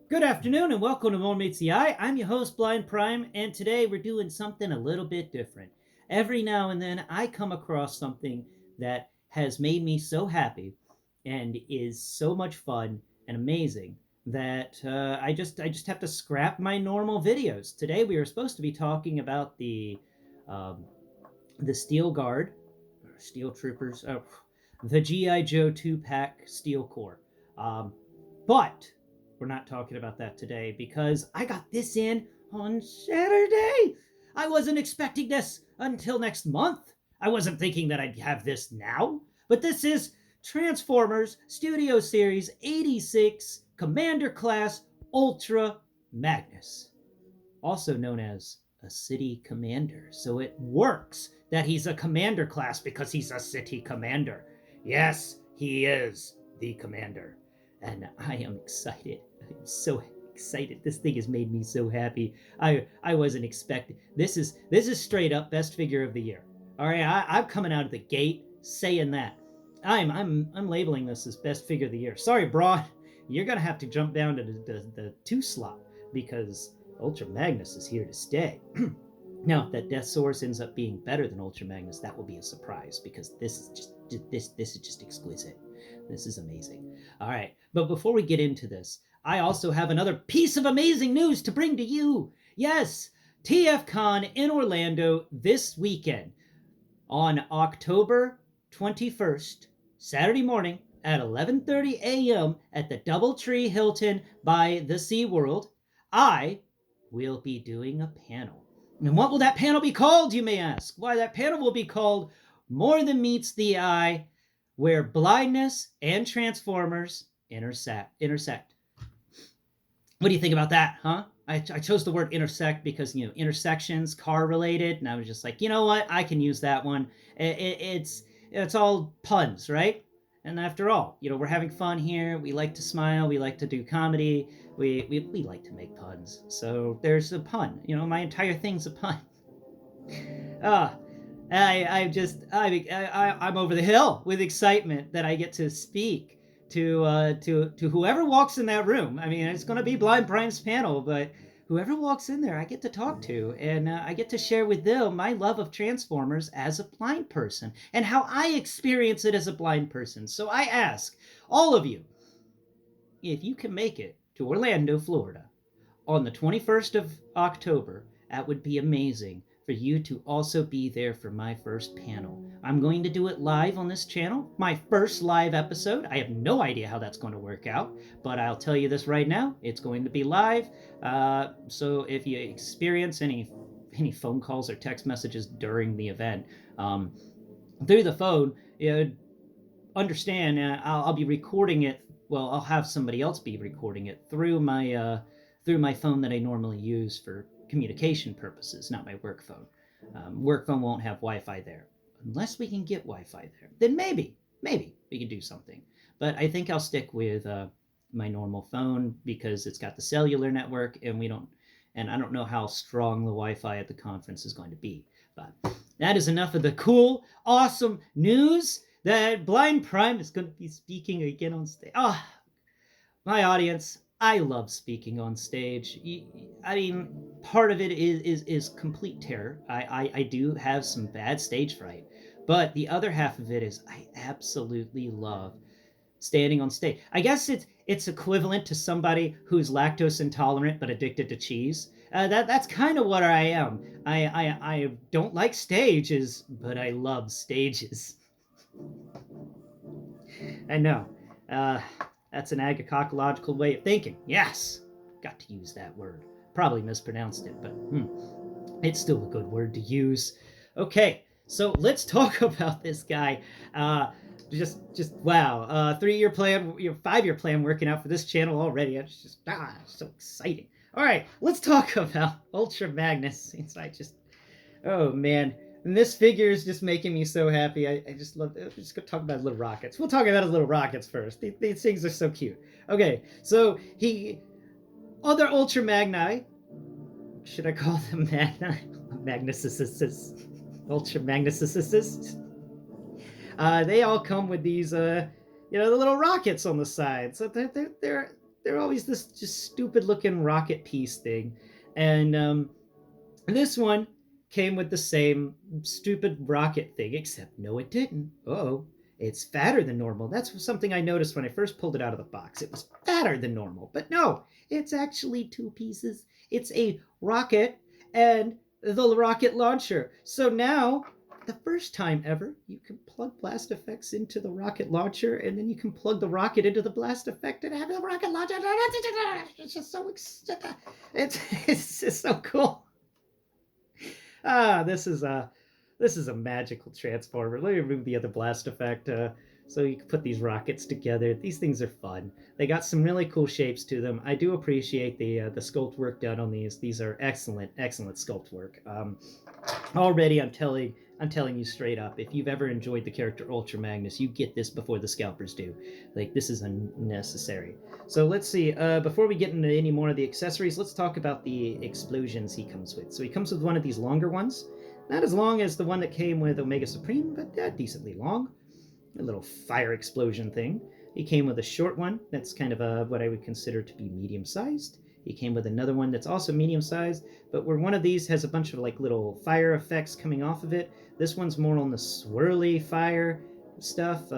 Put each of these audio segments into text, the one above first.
Good afternoon and welcome to More Meets the Eye. I'm your host, Blind Prime, and today we're doing something a little bit different. Every now and then I come across something that has made me so happy and is so much fun and amazing that I just have to scrap my normal videos. Today we were supposed to be talking about um, the Steel Guard, or Steel Troopers, the GI Joe 2-pack Steel Corps. Um, but we're not talking about that today because I got this in on Saturday. I wasn't expecting this until next month. I wasn't thinking that I'd have this now, but this is Transformers Studio Series 86 Commander Class Ultra Magnus, also known as a city commander. So it works that he's a commander class because he's a city commander. Yes, he is the commander. And I am excited. I'm so excited. This thing has made me so happy. I wasn't expecting. This is straight up best figure of the year. All right, I'm coming out of the gate saying that. I'm labeling this as best figure of the year. Sorry, Broad, you're gonna have to jump down to the two slot because Ultra Magnus is here to stay. Now, if that Death Source ends up being better than Ultra Magnus, that will be a surprise because this is just exquisite. This is amazing. All right, but before we get into this, I also have another piece of amazing news to bring to you. Yes, TFCon in Orlando this weekend on October 21st, Saturday morning at 11:30 a.m. at the Doubletree Hilton by the SeaWorld. I will be doing a panel. And what will that panel be called, you may ask? Why, that panel will be called More Than Meets the Eye, where blindness and Transformers intersect. What do you think about that, huh? I chose the word intersect because, intersections, car related, and I was just like, you know what? I can use that one. It's all puns, right? And after all, we're having fun here. We like to smile. We like to do comedy. We like to make puns. So there's a pun. My entire thing's a pun. Ah, I'm over the hill with excitement that I get to speak to whoever walks in that room. I mean, it's going to be Blind Prime's panel, but whoever walks in there, I get to talk to, and I get to share with them my love of Transformers as a blind person and how I experience it as a blind person. So I ask all of you, if you can make it to Orlando, Florida, on the 21st of October, that would be amazing for you to also be there for my first panel. I'm going to do it live on this channel, my first live episode. I have no idea how that's going to work out, but I'll tell you this right now, it's going to be live. So if you experience any phone calls or text messages during the event, through the phone, understand I'll be recording it. Well, I'll have somebody else be recording it through my phone that I normally use for communication purposes, not my work phone. Work phone won't have Wi-Fi there. Unless we can get Wi-Fi there, then maybe we can do something. But I think I'll stick with my normal phone because it's got the cellular network, and I don't know how strong the Wi-Fi at the conference is going to be. But that is enough of the cool, awesome news that Blind Prime is going to be speaking again on stage. My audience, I love speaking on stage. I mean, part of it is complete terror. I do have some bad stage fright, but the other half of it is I absolutely love standing on stage. I guess it's equivalent to somebody who's lactose intolerant but addicted to cheese. That's kind of what I am. I don't like stages, but I love stages. I know. Uh, that's an agricultural way of thinking. Yes, got to use that word. Probably mispronounced it, but it's still a good word to use. Okay, so let's talk about this guy. Just wow. 3-year plan, 5-year plan working out for this channel already. It's just so exciting. All right, let's talk about Ultra Magnus. Since oh man, and this figure is just making me so happy. I just love it. Just gonna talk about his little rockets. We'll talk about his little rockets first. These things are so cute. Okay, so other Ultra Magni. Should I call them Magni? Magnuses. Ultra Magnuses. They all come with these, the little rockets on the side. So they're they're always this just stupid looking rocket piece thing. And this one came with the same stupid rocket thing, except no, it didn't. Oh, it's fatter than normal. That's something I noticed when I first pulled it out of the box. It was fatter than normal. But no, it's actually two pieces. It's a rocket and the rocket launcher. So now, the first time ever, you can plug blast effects into the rocket launcher, and then you can plug the rocket into the blast effect and have the rocket launcher. It's just so it's just so cool. This is a magical transformer. Let me remove the other blast effect so you can put these rockets together. These things are fun. They got some really cool shapes to them. I do appreciate the sculpt work done on these. These are excellent sculpt work. Already, I'm telling you straight up, if you've ever enjoyed the character Ultra Magnus, you get this before the scalpers do. Like, this is unnecessary. So let's see, before we get into any more of the accessories, let's talk about the explosions he comes with. So he comes with one of these longer ones. Not as long as the one that came with Omega Supreme, but decently long. A little fire explosion thing. He came with a short one that's kind of what I would consider to be medium-sized. He came with another one that's also medium-sized, but where one of these has a bunch of like little fire effects coming off of it, this one's more on the swirly fire stuff.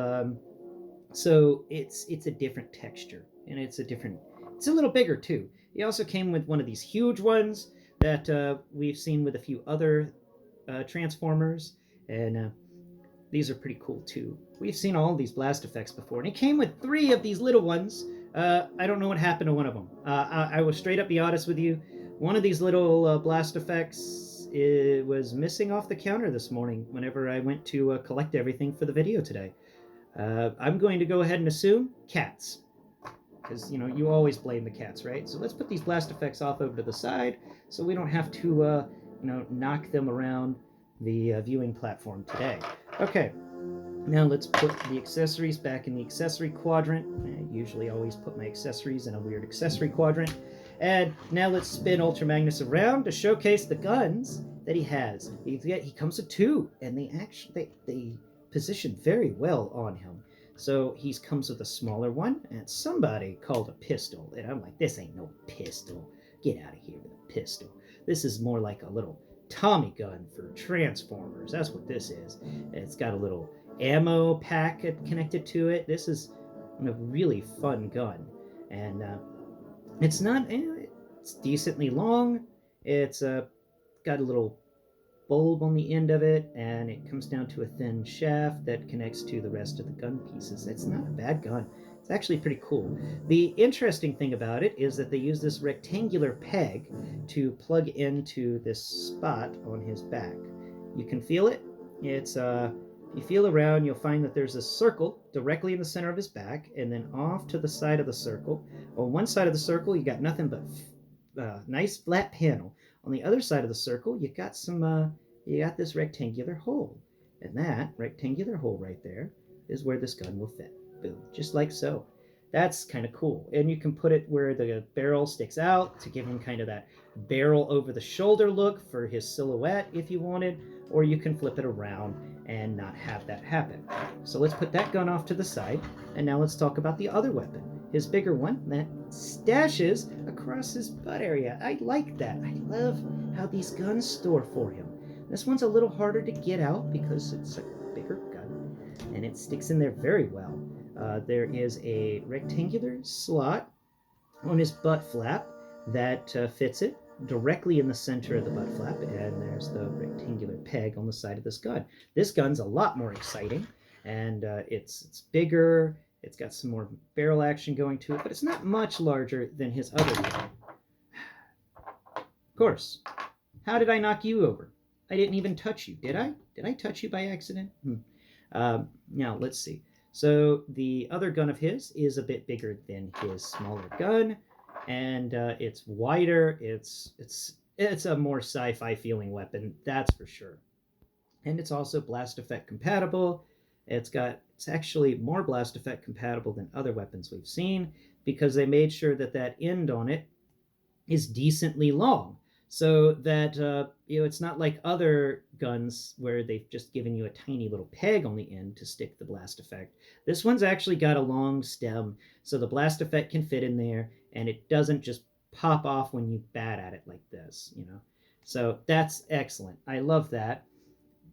So it's a different texture, and it's a little bigger too. He also came with one of these huge ones that we've seen with a few other Transformers, and these are pretty cool too. We've seen all these blast effects before, and he came with 3 of these little ones. I don't know what happened to one of them. I will straight up be honest with you. One of these little blast effects was missing off the counter this morning whenever I went to collect everything for the video today. I'm going to go ahead and assume cats, because you always blame the cats, right? So let's put these blast effects off over to the side so we don't have to knock them around the viewing platform today. Okay, now let's put the accessories back in the accessory quadrant. I usually always put my accessories in a weird accessory quadrant. And now let's spin Ultra Magnus around to showcase the guns that he has. He comes with 2, and they position very well on him. So he comes with a smaller one, and somebody called a pistol, and I'm like, this ain't no pistol. Get out of here with a pistol. This is more like a little Tommy gun for Transformers. That's what this is. It's got a little ammo pack connected to it. This is a really fun gun, and it's decently long. It's got a little bulb on the end of it, and it comes down to a thin shaft that connects to the rest of the gun pieces. It's not a bad gun. It's actually pretty cool. The interesting thing about it is that they use this rectangular peg to plug into this spot on his back. You can feel it. It's you feel around, you'll find that there's a circle directly in the center of his back, and then off to the side of the circle. On one side of the circle, you got nothing but nice flat panel. On the other side of the circle, you got this rectangular hole, and that rectangular hole right there is where this gun will fit. Boom, just like so. That's kind of cool. And you can put it where the barrel sticks out to give him kind of that barrel over the shoulder look for his silhouette if you wanted, or you can flip it around and not have that happen. So let's put that gun off to the side, and now let's talk about the other weapon, his bigger one that stashes across his butt area. I like that. I love how these guns store for him. This one's a little harder to get out because it's a bigger gun, and it sticks in there very well. There is a rectangular slot on his butt flap that fits it directly in the center of the butt flap, and there's the rectangular peg on the side of this gun. This gun's a lot more exciting, and it's bigger. It's got some more barrel action going to it, but it's not much larger than his other gun. Of course. How did I knock you over? I didn't even touch you, did I? Did I touch you by accident? Now, let's see. So the other gun of his is a bit bigger than his smaller gun, and it's wider. It's a more sci-fi feeling weapon, that's for sure. And it's also blast effect compatible. It's actually more blast effect compatible than other weapons we've seen, because they made sure that end on it is decently long. so that it's not like other guns where they've just given you a tiny little peg on the end to stick the blast effect. This one's actually got a long stem, so the blast effect can fit in there, and it doesn't just pop off when you bat at it like this. So that's excellent. I love that.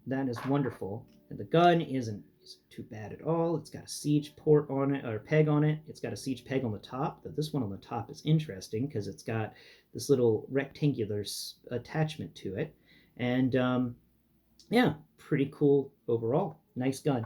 That is wonderful. And the gun isn't too bad at all. It's got a siege port on it, or peg on it. It's got a siege peg on the top. But this one on the top is interesting because it's got this little rectangular attachment to it. And yeah, pretty cool overall. Nice gun.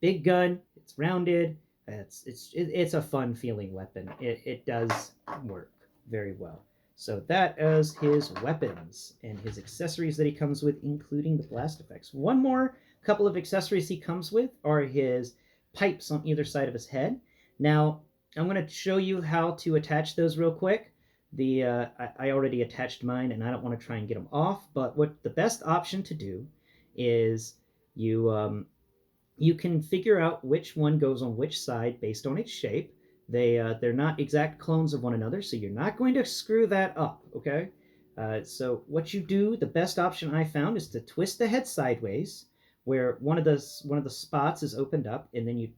Big gun. It's rounded. It's a fun feeling weapon. It does work very well. So that is his weapons and his accessories that he comes with, including the blast effects. One more couple of accessories he comes with are his pipes on either side of his head. Now, I'm going to show you how to attach those real quick. I already attached mine, and I don't want to try and get them off, but what the best option to do is you can figure out which one goes on which side based on its shape. They're not exact clones of one another, so you're not going to screw that up, okay? So what you do, the best option I found is to twist the head sideways, where one of the spots is opened up, and then you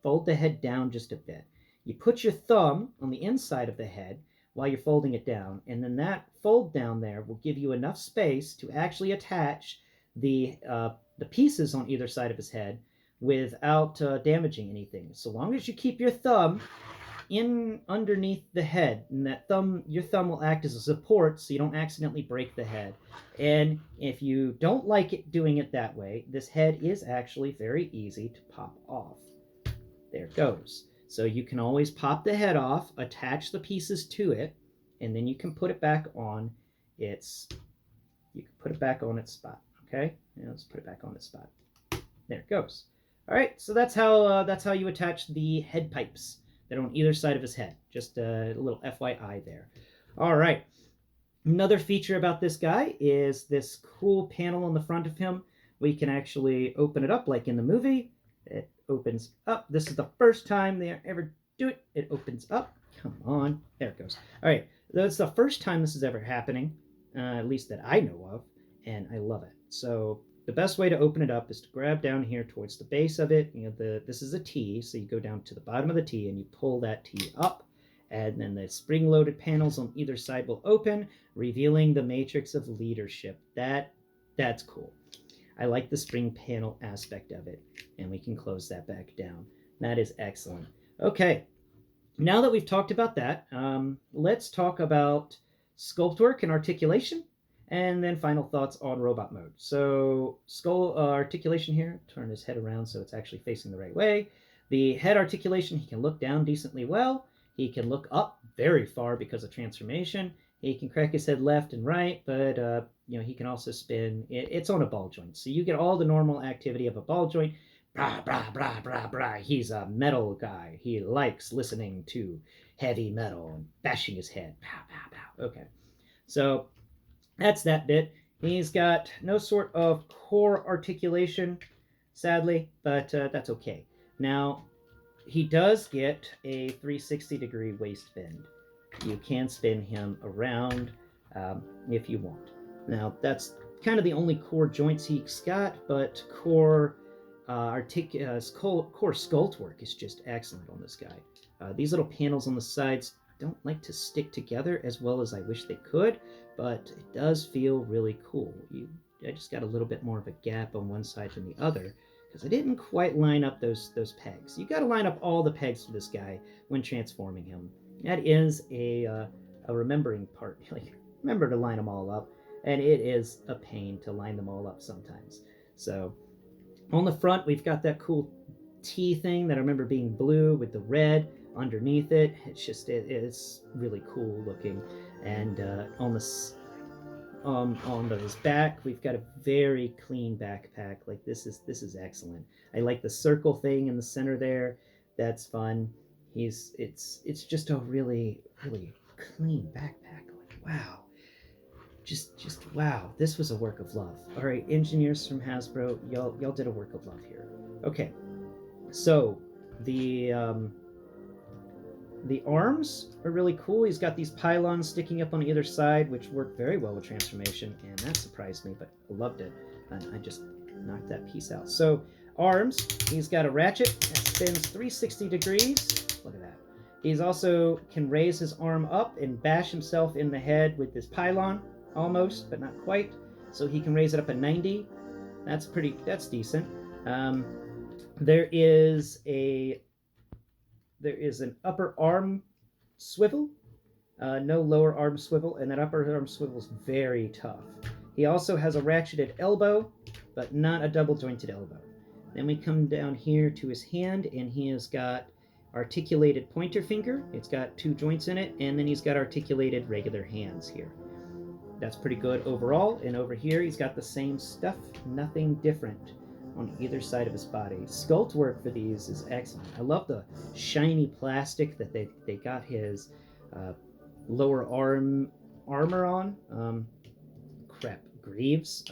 fold the head down just a bit. You put your thumb on the inside of the head while you're folding it down, and then that fold down there will give you enough space to actually attach the pieces on either side of his head without damaging anything. So long as you keep your thumb in underneath the head, and your thumb will act as a support so you don't accidentally break the head. And if you don't like it doing it that way, this head is actually very easy to pop off. There it goes. So you can always pop the head off, attach the pieces to it, and then you can put it back on its spot. Okay, now let's put it back on its spot. There it goes. All right, so that's how you attach the head pipes that are on either side of his head. Just a little FYI there. All right. Another feature about this guy is this cool panel on the front of him. We can actually open it up like in the movie. It opens up. This is the first time they ever do it. It opens up. Come on. There it goes. All right. That's the first time this is ever happening, at least that I know of, and I love it. So the best way to open it up is to grab down here towards the base of it. This is a T, so you go down to the bottom of the T and you pull that T up, and then the spring-loaded panels on either side will open, revealing the matrix of leadership. That's cool. I like the spring panel aspect of it, and we can close that back down. That is excellent. Okay, now that we've talked about that, let's talk about sculpt work and articulation. And then final thoughts on robot mode. So skull articulation here, turn his head around so it's actually facing the right way. The head articulation, he can look down decently well. He can look up very far because of transformation. He can crack his head left and right, but he can also spin. It's on a ball joint, so you get all the normal activity of a ball joint. Brah, brah, brah, brah, brah. He's a metal guy. He likes listening to heavy metal and bashing his head. Pow, pow, pow. Okay, so that's that bit. He's got no sort of core articulation, sadly, but that's okay. Now, he does get a 360-degree waist bend. You can spin him around if you want. Now, that's kind of the only core joints he's got, but core sculpt work is just excellent on this guy. These little panels on the sides don't like to stick together as well as I wish they could, but it does feel really cool. I just got a little bit more of a gap on one side than the other because I didn't quite line up those pegs. You got to line up all the pegs for this guy when transforming him. That is a remembering part. Like, remember to line them all up, and it is a pain to line them all up sometimes. So on the front, we've got that cool T thing that I remember being blue with the red underneath it. It's really cool looking. And on his back, we've got a very clean backpack. Like this is excellent. I like the circle thing in the center there. That's fun. It's just a really clean backpack. Like, wow. Just wow. This was a work of love. All right, engineers from Hasbro, y'all did a work of love here. Okay. So, the The arms are really cool. He's got these pylons sticking up on either side, which work very well with transformation, and that surprised me, but I loved it. And I just knocked that piece out. So, arms, he's got a ratchet that spins 360 degrees. Look at that. He's also can raise his arm up and bash himself in the head with this pylon, almost, but not quite. So he can raise it up at 90. That's decent. There is an upper arm swivel, no lower arm swivel, and that upper arm swivel is very tough. He also has a ratcheted elbow, but not a double jointed elbow. Then we come down here to his hand, and he has got articulated pointer finger. It's got 2 joints in it, and then he's got articulated regular hands here. That's pretty good overall. And over here, he's got the same stuff, nothing different on either side of his body. Sculpt work for these is excellent. I love the shiny plastic that they got his lower arm armor on. Greaves.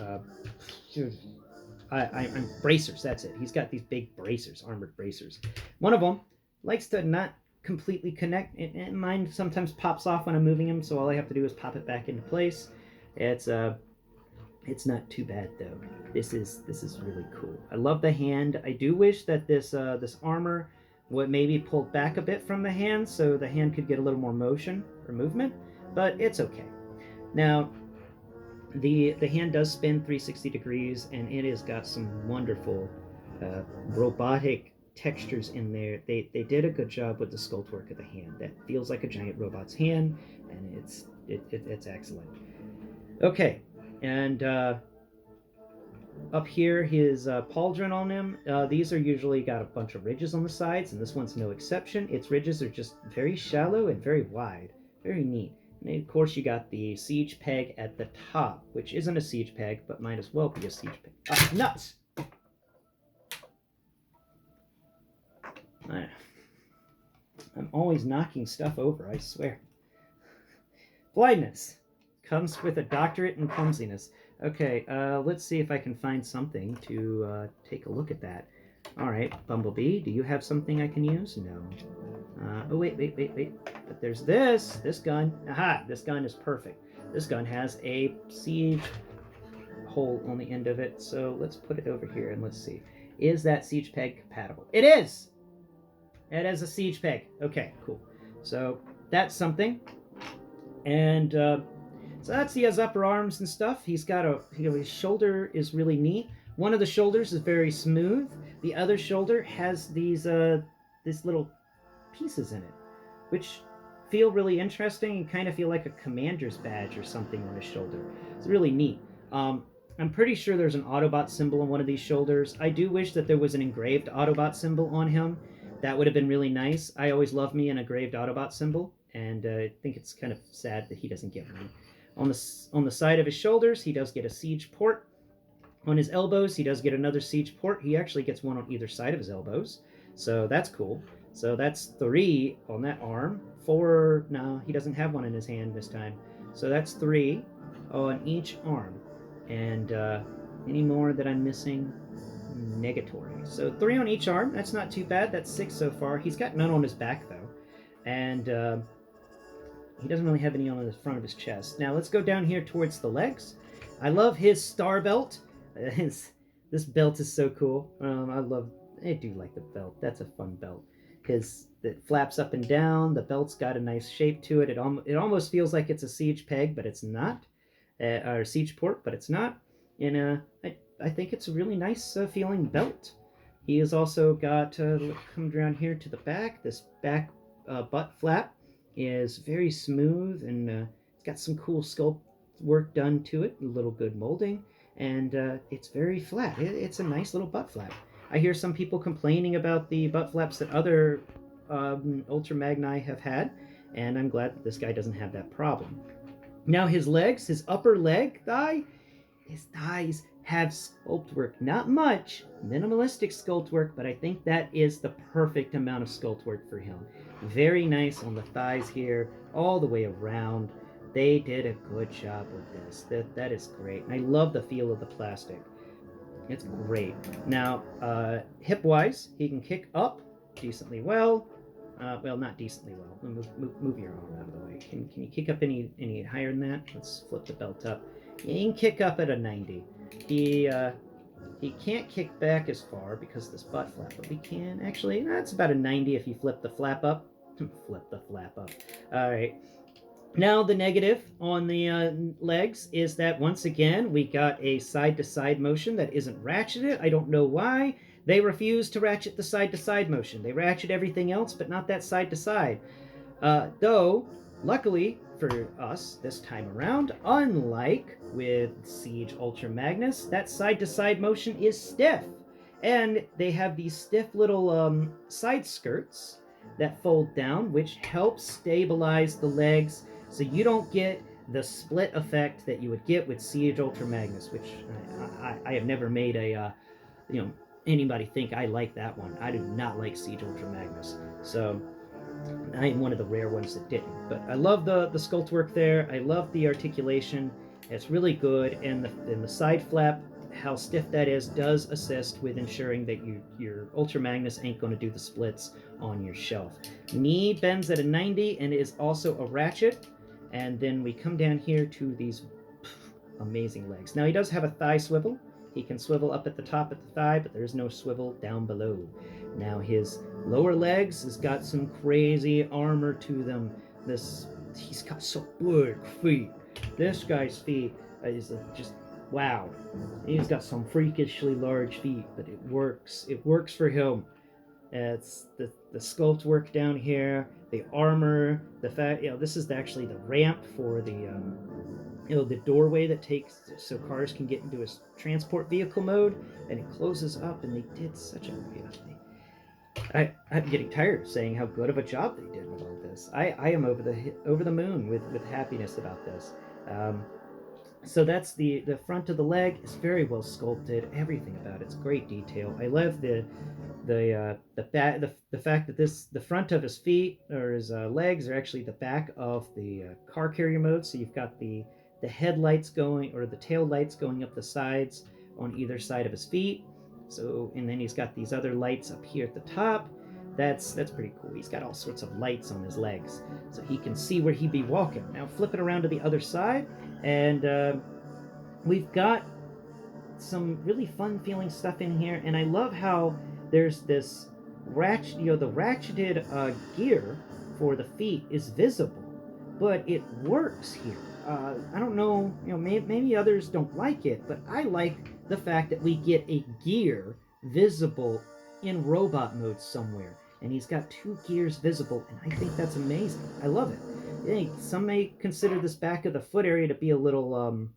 I'm bracers. That's it. He's got these big bracers, armored bracers. One of them likes to not completely connect, and mine sometimes pops off when I'm moving him. So all I have to do is pop it back into place. It's not too bad though. This is really cool. I love the hand. I do wish that this armor would maybe pulled back a bit from the hand, so the hand could get a little more motion or movement. But it's okay. Now, the hand does spin 360 degrees, and it has got some wonderful robotic textures in there. They did a good job with the sculpt work of the hand. That feels like a giant robot's hand, and it's excellent. Okay, and up here, his pauldron on him. These are usually got a bunch of ridges on the sides, and this one's no exception. Its ridges are just very shallow and very wide. Very neat. And of course, you got the siege peg at the top, which isn't a siege peg, but might as well be a siege peg. Ah, nuts! I'm always knocking stuff over, I swear. Blindness comes with a doctorate in clumsiness. Okay, let's see if I can find something to take a look at that. All right, Bumblebee, do you have something I can use? No. Oh, wait. But there's this gun. Aha, this gun is perfect. This gun has a siege hole on the end of it. So let's put it over here and let's see. Is that siege peg compatible? It is! It is a siege peg. Okay, cool. So that's something. And so that's his upper arms and stuff. He's got his shoulder is really neat. One of the shoulders is very smooth. The other shoulder has these little pieces in it, which feel really interesting and kind of feel like a commander's badge or something on his shoulder. It's really neat. I'm pretty sure there's an Autobot symbol on one of these shoulders. I do wish that there was an engraved Autobot symbol on him. That would have been really nice. I always love me an engraved Autobot symbol, and I think it's kind of sad that he doesn't get one. On the side of his shoulders, he does get a siege port. On his elbows, he does get another siege port. He actually gets one on either side of his elbows, so that's cool. So that's 3 on that arm. 4, no, he doesn't have one in his hand this time. So that's 3 on each arm. And any more that I'm missing? Negatory. So 3 on each arm. That's not too bad. That's 6 so far. He's got none on his back, though. And he doesn't really have any on the front of his chest. Now let's go down here towards the legs. I love his star belt. This belt is so cool. I do like the belt. That's a fun belt. Because it flaps up and down. The belt's got a nice shape to it. It almost feels like it's a siege peg, but it's not. Or siege port, but it's not. And I think it's a really nice feeling belt. He has also got, come down here to the back. This back butt flap is very smooth, and it's got some cool sculpt work done to it. A little good molding. And it's very flat. It's a nice little butt flap. I hear some people complaining about the butt flaps that other Ultra Magni have had, and I'm glad that this guy doesn't have that problem. Now his legs, his upper leg thigh, his thighs have sculpt work. Not much, minimalistic sculpt work, but I think that is the perfect amount of sculpt work for him. Very nice on the thighs here, all the way around. They did a good job with this. That is great. And I love the feel of the plastic. It's great. Now, hip-wise, he can kick up decently well. Well, not decently well. Move your arm out of the way. Can you kick up any higher than that? Let's flip the belt up. You can kick up at a 90. He can't kick back as far because of this butt flap, but we can actually. That's about a 90 if you flip the flap up. Flip the flap up. All right. Now the negative on the legs is that once again we got a side-to-side motion that isn't ratcheted. I don't know why. They refuse to ratchet the side-to-side motion. They ratchet everything else, but not that side-to-side. Though, luckily for us this time around, unlike with Siege Ultra Magnus, that side-to-side motion is stiff. And they have these stiff little side skirts that fold down, which helps stabilize the legs so you don't get the split effect that you would get with Siege Ultra Magnus, which I have never made anybody think I like that one. I do not like Siege Ultra Magnus. So I am one of the rare ones that didn't. But I love the sculpt work there. I love the articulation. It's really good. And the side flap, how stiff that is, does assist with ensuring that your Ultra Magnus ain't going to do the splits on your shelf. Knee bends at a 90 and is also a ratchet. And then we come down here to these amazing legs. Now he does have a thigh swivel. He can swivel up at the top of the thigh, but there's no swivel down below. Now his lower legs has got some crazy armor to them. He's got so big feet. This guy's feet is just wow. He's got some freakishly large feet, but it works. It works for him. It's the sculpt work down here, the armor, the fact this is actually the ramp for the the doorway that takes so cars can get into a transport vehicle mode, and it closes up, and they did such a I'm getting tired of saying how good of a job they did with all this. I am over the moon with happiness about this. So that's the front of the leg is very well sculpted. Everything about it's great detail. I love the fact that the front of his feet or his legs are actually the back of the car carrier mode. So you've got the headlights going, or the tail lights going up the sides on either side of his feet. So, and then he's got these other lights up here at the top. That's pretty cool. He's got all sorts of lights on his legs, so he can see where he'd be walking. Now flip it around to the other side, and we've got some really fun feeling stuff in here. And I love how there's this the ratcheted gear for the feet is visible, but it works here. I don't know, maybe others don't like it, but I like the fact that we get a gear visible in robot mode somewhere. And he's got 2 gears visible, and I think that's amazing. I love it. Some may consider this back of the foot area to be a little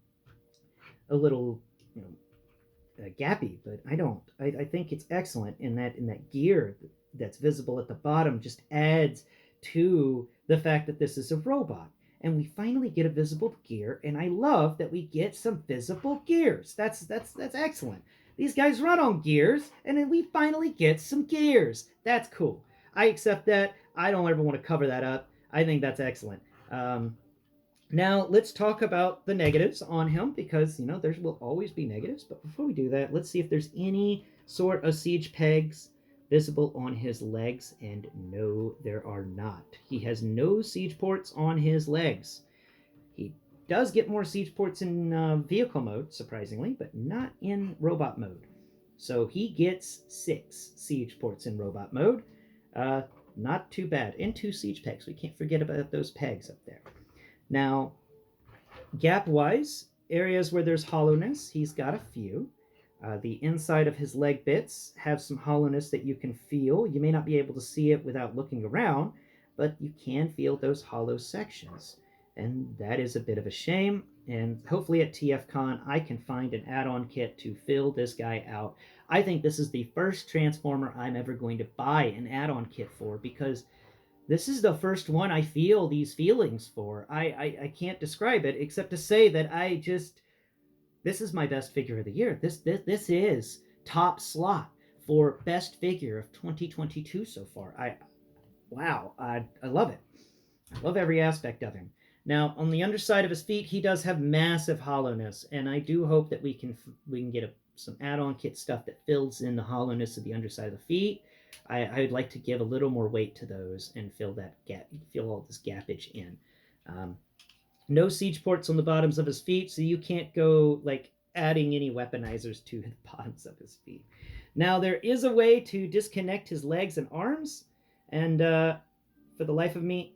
gappy, but I don't. I think it's excellent in that gear that's visible at the bottom just adds to the fact that this is a robot. And we finally get a visible gear, and I love that we get some visible gears. That's excellent. These guys run on gears, and then we finally get some gears. That's cool. I accept that. I don't ever want to cover that up. I think that's excellent. Now, let's talk about the negatives on him, because, there will always be negatives. But before we do that, let's see if there's any sort of siege pegs visible on his legs, and no, there are not. He has no siege ports on his legs. He does get more siege ports in vehicle mode, surprisingly, but not in robot mode. So he gets 6 siege ports in robot mode. Not too bad. And 2 siege pegs. We can't forget about those pegs up there. Now, gap-wise, areas where there's hollowness, he's got a few. The inside of his leg bits have some hollowness that you can feel. You may not be able to see it without looking around, but you can feel those hollow sections. And that is a bit of a shame. And hopefully at TFCon, I can find an add-on kit to fill this guy out. I think this is the first Transformer I'm ever going to buy an add-on kit for, because this is the first one I feel these feelings for. I can't describe it except to say that this is my best figure of the year. This is top slot for best figure of 2022 so far. I love it. I love every aspect of him. Now, on the underside of his feet, he does have massive hollowness, and I do hope that we can get some add-on kit stuff that fills in the hollowness of the underside of the feet. I would like to give a little more weight to those and fill that gap, fill all this gappage in. No siege ports on the bottoms of his feet, so you can't go like adding any weaponizers to the bottoms of his feet. Now there is a way to disconnect his legs and arms, and for the life of me,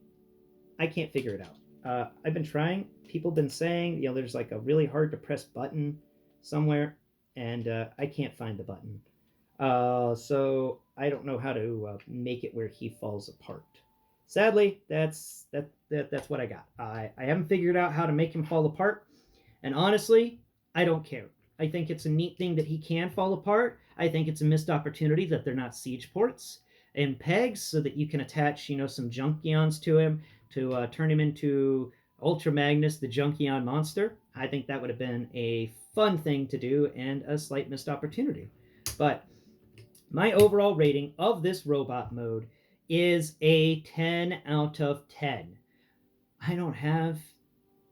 I can't figure it out. I've been trying. People have been saying, there's like a really hard to press button somewhere, and I can't find the button. So I don't know how to make it where he falls apart. Sadly, that's what I got. I haven't figured out how to make him fall apart, and honestly, I don't care. I think it's a neat thing that he can fall apart. I think it's a missed opportunity that they're not siege ports and pegs so that you can attach, some Junkions to him to turn him into Ultra Magnus, the Junkion monster. I think that would have been a fun thing to do and a slight missed opportunity. But my overall rating of this robot mode is a 10 out of 10. I don't have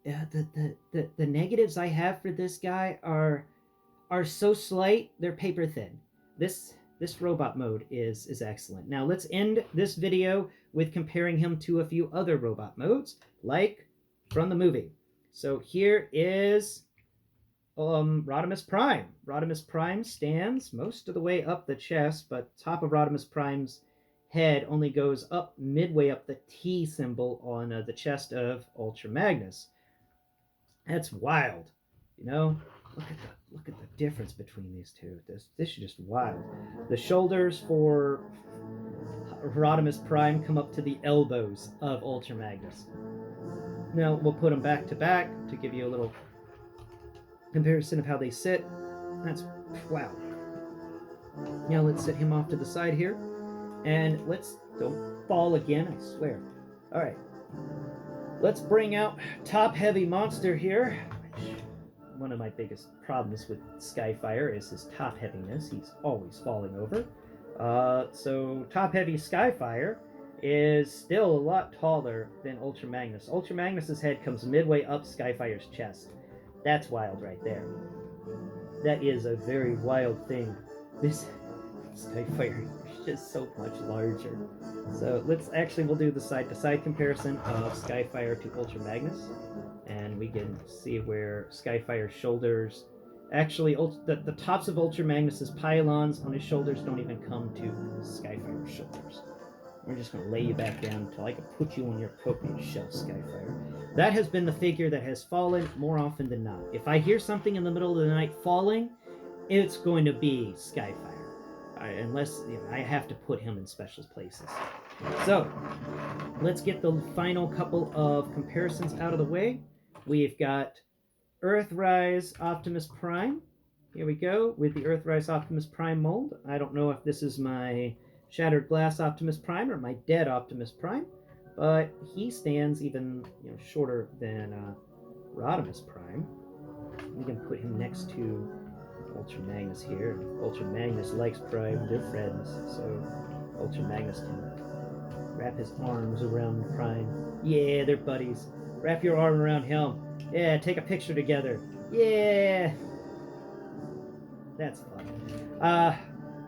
the negatives I have for this guy are so slight, they're paper thin. This robot mode is excellent. Now let's end this video with comparing him to a few other robot modes, like from the movie. So here is Rodimus Prime. Rodimus Prime stands most of the way up the chest, but top of Rodimus Prime's head only goes up midway up the T symbol on the chest of Ultra Magnus. That's wild, Look at the difference between these two. This is just wild. The shoulders for Rodimus Prime come up to the elbows of Ultra Magnus. Now we'll put them back to back to give you a little comparison of how they sit. That's wow. Now let's set him off to the side here, and don't fall again, I swear. All right, let's bring out Top Heavy Monster here. One of my biggest problems with Skyfire is his top heaviness. He's always falling over. So Top Heavy Skyfire is still a lot taller than Ultra Magnus. Ultra Magnus's head comes midway up Skyfire's chest. That's wild right there. That is a very wild thing. This Skyfire is just so much larger. So we'll do the side-to-side comparison of Skyfire to Ultra Magnus. And we can see where Skyfire's shoulders... Actually, the tops of Ultra Magnus's pylons on his shoulders don't even come to Skyfire's shoulders. We're just going to lay you back down until I can put you on your appropriate shelf, Skyfire. That has been the figure that has fallen more often than not. If I hear something in the middle of the night falling, it's going to be Skyfire. Unless I have to put him in special places. So, let's get the final couple of comparisons out of the way. We've got Earthrise Optimus Prime. Here we go, with the Earthrise Optimus Prime mold. I don't know if this is my Shattered Glass Optimus Prime or my Dead Optimus Prime, but he stands even shorter than Rodimus Prime. We can put him next to Ultra Magnus here. Ultra Magnus likes Prime, they're friends, so Ultra Magnus can wrap his arms around Prime. Yeah, they're buddies. Wrap your arm around him. Yeah, take a picture together. Yeah! That's fun.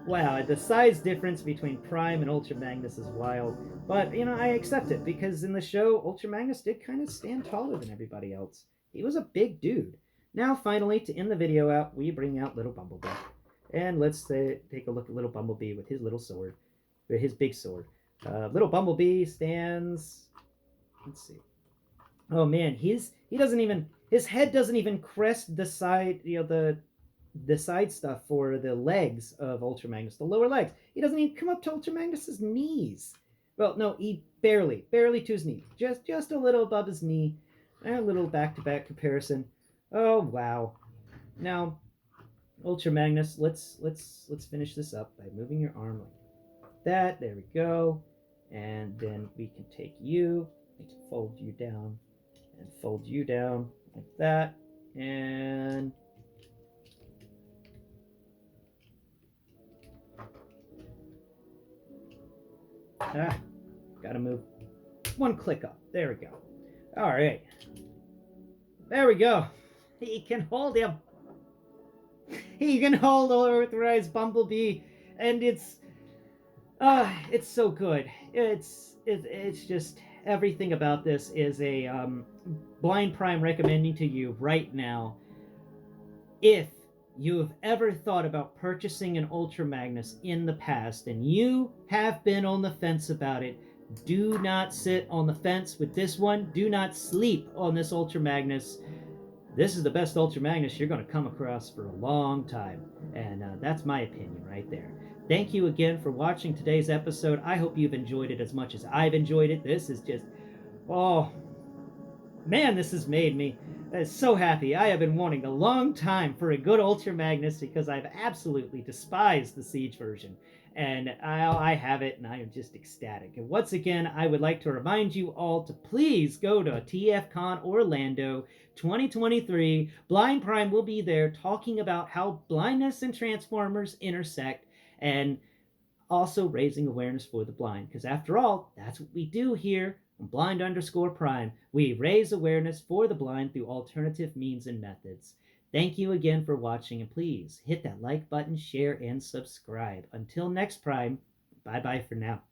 Wow, the size difference between Prime and Ultra Magnus is wild. But, I accept it, because in the show, Ultra Magnus did kind of stand taller than everybody else. He was a big dude. Now, finally, to end the video out, we bring out Little Bumblebee. And let's take a look at Little Bumblebee with his little sword. Or his big sword. Little Bumblebee stands... Let's see. Oh, man, his head doesn't even crest the side, the side stuff for the legs of Ultra Magnus, the lower legs. He doesn't even come up to Ultra Magnus's knees. Well, no, he barely to his knee. Just a little above his knee. A little back-to-back comparison. Oh, wow. Now, Ultra Magnus, let's finish this up by moving your arm like that. There we go. And then we can take you, we can fold you down, and fold you down like that. And gotta move one click up. There we go. All right. There we go. He can hold him. He can hold Earthrise Bumblebee, and it's... It's so good. It's just everything about this is a Blind Prime recommending to you right now. If you have ever thought about purchasing an Ultra Magnus in the past and you have been on the fence about it, do not sit on the fence with this one. Do not sleep on this Ultra Magnus. This is the best Ultra Magnus you're going to come across for a long time. And that's my opinion right there. Thank you again for watching today's episode. I hope you've enjoyed it as much as I've enjoyed it. This is just, oh, man, this has made me so happy. I have been wanting a long time for a good Ultra Magnus because I've absolutely despised the Siege version. And I have it, and I am just ecstatic. And once again, I would like to remind you all to please go to TFCon Orlando 2023. Blind Prime will be there talking about how blindness and Transformers intersect, and also raising awareness for the blind. Because after all, that's what we do here on Blind_Prime. We raise awareness for the blind through alternative means and methods. Thank you again for watching, and please hit that like button, share, and subscribe. Until next Prime, bye bye for now.